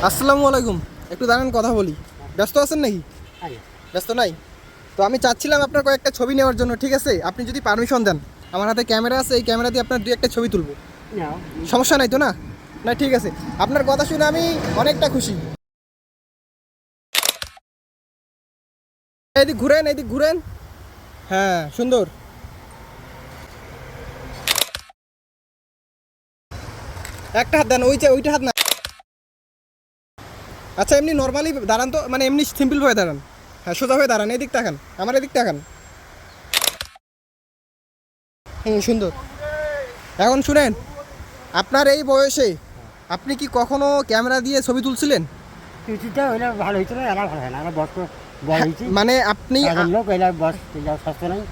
আসসালামু আলাইকুম। একটু দাঁড়ান, কথা বলি। ব্যস্ত আছেন নাকি? ব্যস্ত নাই তো আমি চাচ্ছিলাম আপনার কয়েকটা ছবি নেওয়ার জন্য, ঠিক আছে? আপনি যদি পারমিশন দেন, আমার হাতে ক্যামেরা আছে, এই ক্যামেরা দিয়ে আপনার দুই একটা ছবি তুলবো। সমস্যা নাই তো? না না, ঠিক আছে। আপনার কথা শুনে আমি অনেকটা খুশি। এদিক ঘুরেন, এদিক ঘুরেন। হ্যাঁ, সুন্দর। একটা হাত দেন, ওইটা হাত না। আচ্ছা, এমনি নর্মালি দাঁড়ান তো, মানে এমনি সিম্পল ভাবে দাঁড়ান। হ্যাঁ, সোজা হয়ে দাঁড়ান, এদিক তাকান, আমার এদিক তাকান। সুন্দর। এখন শুনেন, আপনার এই বয়সে আপনি কি কখনো ক্যামেরা দিয়ে ছবি তুলছিলেন? কিছুটা হইলে ভালো হইতো না, এরা ভালো হয় না, এরা বস বড় হয়েছি। মানে আপনি লোক এলা বস স্বাস্থ্য নাই।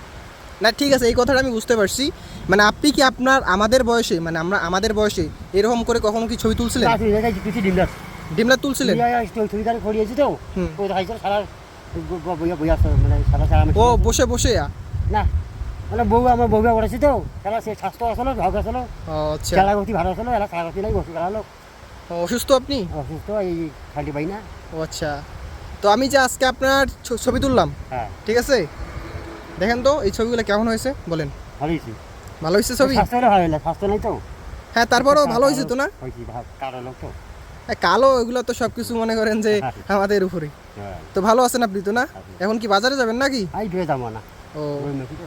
না, ঠিক আছে, এই কথাটা আমি বুঝতে পারছি। মানে আপনি কি আপনার আমাদের বয়সে, মানে আমাদের বয়সে এরকম করে কখনো কি ছবি তুলছিলেন? কিছু ডিমলাস ডিমলা তুলছিলেন? ছবিটারে খড়িয়েছি তো হুম। ও দেখাইছে সারা বইয়া বইয়া মানে সারা সারা ও বসে বসে না, মানে বউ আমার বউ পড়েছি তো, এরা সে স্বাস্থ্য আসলো ঝগ আসলো, ও আচ্ছা। খেলা গতি ভালো আসলো, এরা খেলা গতি নাই, বসে খেলালো। অসুস্থ আপনি? অসুস্থ, এই খালি পাই না। ও আচ্ছা। তো আমি যে আজকে আপনার ছবি তুললাম, হ্যাঁ, ঠিক আছে, দেখেন তো এই ছবিগুলো কেমন হয়েছে বলেন। ভালো হয়েছি। ভালো হয়েছে ছবি? স্বাস্থ্য হলে ভালো হইলে, স্বাস্থ্য নাই তো। হ্যাঁ, তারপরেও ভালো হয়েছে তো? না হয়েছি কারো লোক তো। কালো এগুলো তো সবকিছু মনে করেন যে আমাদের উপরে। হ্যাঁ, তো ভালো আছেন আপনি তো? না এখন কি বাজারে যাবেন নাকি? এই ধুয়ে যাবো না। ও ওই মেয়েটি তো